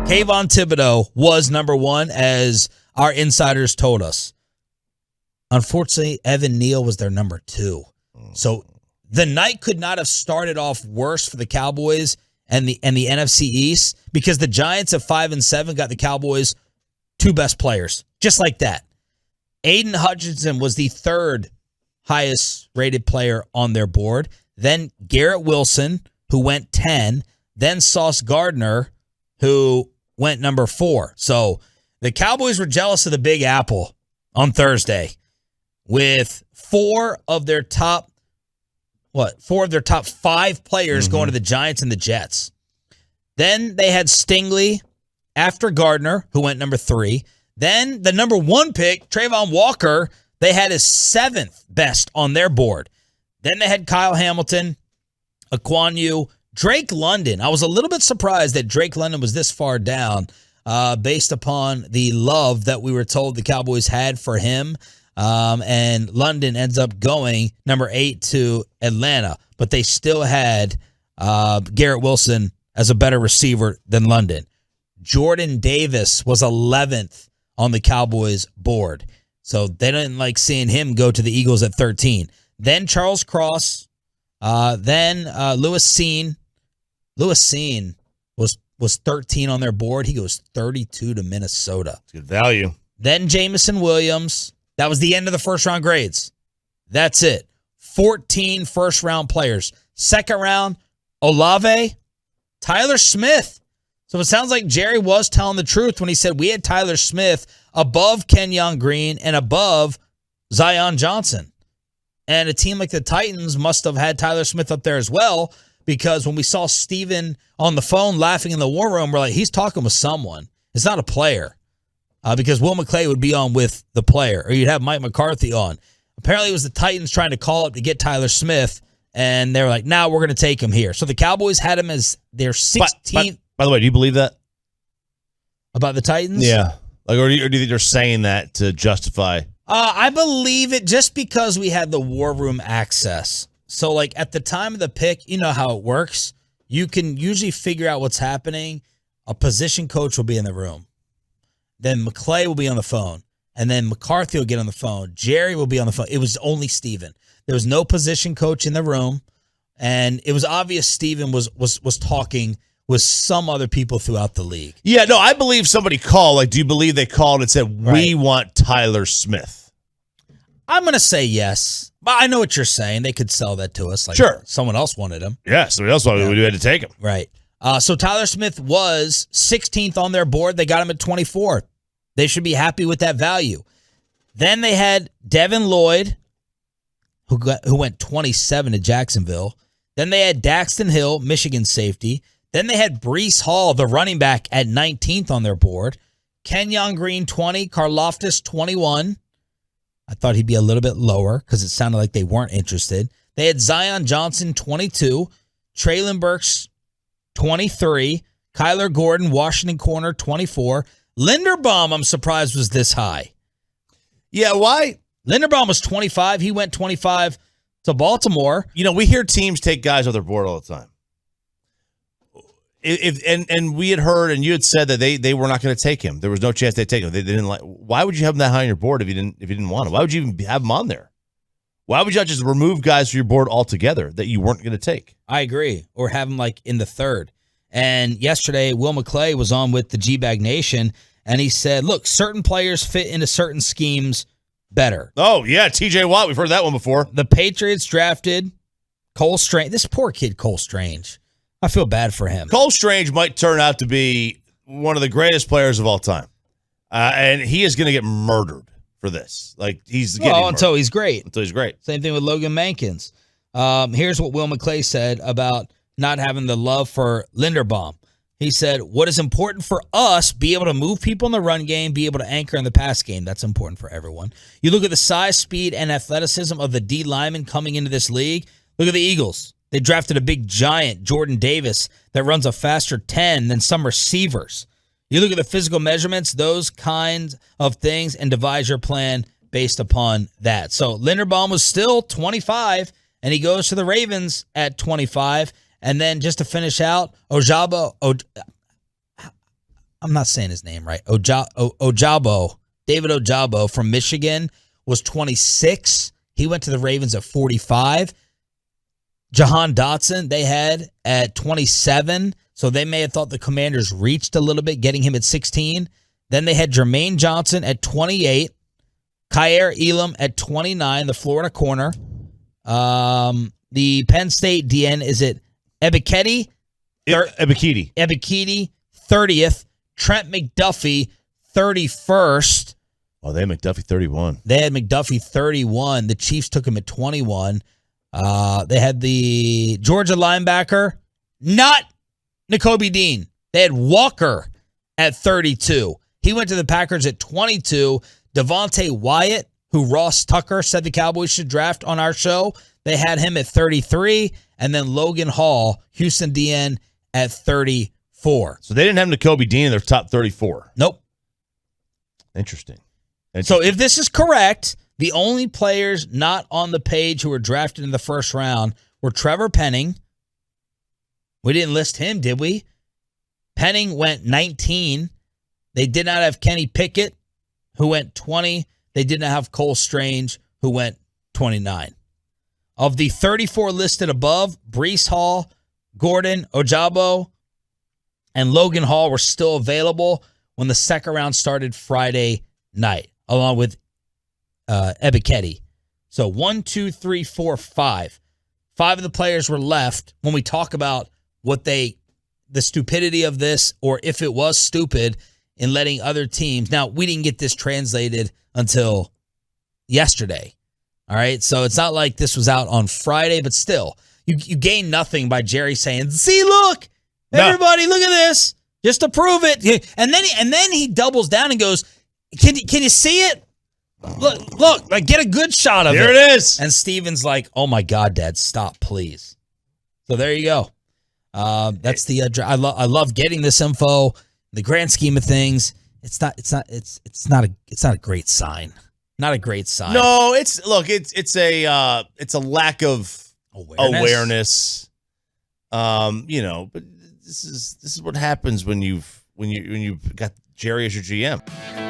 Kayvon Thibodeau was number one, as our insiders told us. Unfortunately, Evan Neal was their number two. So the night could not have started off worse for the Cowboys and the NFC East, because the Giants at 5-7 got the Cowboys two best players, just like that. Aiden Hutchinson was the third highest rated player on their board. Then Garrett Wilson, who went 10. Then Sauce Gardner, who went number 4. So the Cowboys were jealous of the Big Apple on Thursday, with four of their top 5 players going to the Giants and the Jets. Then they had Stingley after Gardner, who went number 3. Then the number 1 pick, Trayvon Walker, they had his 7th best on their board. Then they had Kyle Hamilton, Aquanu, Drake London. I was a little bit surprised that Drake London was this far down, based upon the love that we were told the Cowboys had for him. And London ends up going number 8 to Atlanta, but they still had Garrett Wilson as a better receiver than London. Jordan Davis was 11th on the Cowboys board, so they didn't like seeing him go to the Eagles at 13. Then Charles Cross, then Lewis Cine. Lewis Cine was 13 on their board. He goes 32 to Minnesota. Good value. Then Jamison Williams. That was the end of the first-round grades. That's it. 14 first-round players. Second round, Olave, Tyler Smith. So it sounds like Jerry was telling the truth when he said we had Tyler Smith above Kenyon Green and above Zion Johnson. And a team like the Titans must have had Tyler Smith up there as well, because when we saw Steven on the phone laughing in the war room, we're like, he's talking with someone. It's not a player. Because Will McClay would be on with the player, or you'd have Mike McCarthy on. Apparently it was the Titans trying to call up to get Tyler Smith, and they were like, nah, we're going to take him here. So the Cowboys had him as their 16th. By the way, do you believe that? About the Titans? Yeah. Or do you think they're saying that to justify? I believe it just because we had the war room access. So, like, at the time of the pick, you know how it works. You can usually figure out what's happening. A position coach will be in the room. Then McClay will be on the phone. And then McCarthy will get on the phone. Jerry will be on the phone. It was only Steven. There was no position coach in the room. And it was obvious Steven was talking with some other people throughout the league. Yeah, no, I believe somebody called. Like, do you believe they called and said, we want Tyler Smith? I'm going to say yes. But I know what you're saying. They could sell that to us. Like, sure. Someone else wanted him. Yeah, somebody else wanted him. We had to take him. Right. So Tyler Smith was 16th on their board. They got him at 24. They should be happy with that value. Then they had Devin Lloyd, who went 27 to Jacksonville. Then they had Daxton Hill, Michigan safety. Then they had Breece Hall, the running back, at 19th on their board. Kenyon Green, 20. Karlaftis, 21. I thought he'd be a little bit lower because it sounded like they weren't interested. They had Zion Johnson, 22. Traylon Burks, 23. Kyler Gordon, Washington corner, 24. Linderbaum, I'm surprised, was this high. Yeah, why? Linderbaum was 25. He went 25 to Baltimore. You know, we hear teams take guys off their board all the time. And we had heard, and you had said that they were not going to take him. There was no chance they'd take him. They didn't like. Why would you have him that high on your board if you didn't want him? Why would you even have him on there? Why would you not just remove guys from your board altogether that you weren't going to take? I agree. Or have him like in the third. And yesterday, Will McClay was on with the G-Bag Nation, and he said, look, certain players fit into certain schemes better. Oh, yeah, T.J. Watt. We've heard that one before. The Patriots drafted Cole Strange. This poor kid, Cole Strange. I feel bad for him. Cole Strange might turn out to be one of the greatest players of all time. And he is going to get murdered for this. Like, he's getting murdered. Until he's great. Until he's great. Same thing with Logan Mankins. Here's what Will McClay said about not having the love for Linderbaum. He said, what is important for us, be able to move people in the run game, be able to anchor in the pass game. That's important for everyone. You look at the size, speed, and athleticism of the D linemen coming into this league. Look at the Eagles. They drafted a big giant, Jordan Davis, that runs a faster 10 than some receivers. You look at the physical measurements, those kinds of things, and devise your plan based upon that. So Linderbaum was still 25, and he goes to the Ravens at 25. And then just to finish out, I'm I'm not saying his name right. Ojabo, David Ojabo from Michigan was 26. He went to the Ravens at 45. Jahan Dotson, they had at 27. So they may have thought the Commanders reached a little bit, getting him at 16. Then they had Jermaine Johnson at 28. Kyer Elam at 29, the Florida corner. The Penn State DN is it Ebiketie? Ebiketie, 30th. Trent McDuffie, 31st. Oh, they had McDuffie 31. They had McDuffie 31. The Chiefs took him at 21. They had the Georgia linebacker, not Nakobe Dean. They had Walker at 32. He went to the Packers at 22. Devontae Wyatt, who Ross Tucker said the Cowboys should draft on our show, they had him at 33. And then Logan Hall, Houston DN, at 34. So they didn't have Nakobe Dean in their top 34. Nope. Interesting. So if this is correct, the only players not on the page who were drafted in the first round were Trevor Penning. We didn't list him, did we? Penning went 19. They did not have Kenny Pickett, who went 20. They did not have Cole Strange, who went 29. Of the 34 listed above, Breece Hall, Gordon, Ojabo, and Logan Hall were still available when the second round started Friday night, along with Ebiketie. So 1, 2, 3, 4, 5. 5 of the players were left when we talk about the stupidity of this, or if it was stupid in letting other teams. Now, we didn't get this translated until yesterday. All right. So it's not like this was out on Friday, but still, you gain nothing by Jerry saying, see, look, everybody, look at this, just to prove it. And then he doubles down and goes, can you see it? Look, like, get a good shot of it. There it is. And Steven's like, oh my God, Dad, stop, please. So there you go. That's the I love getting this info. In the grand scheme of things, it's not a great sign. Not a great sign. No, it's a lack of awareness. But this is what happens when you've got Jerry as your GM.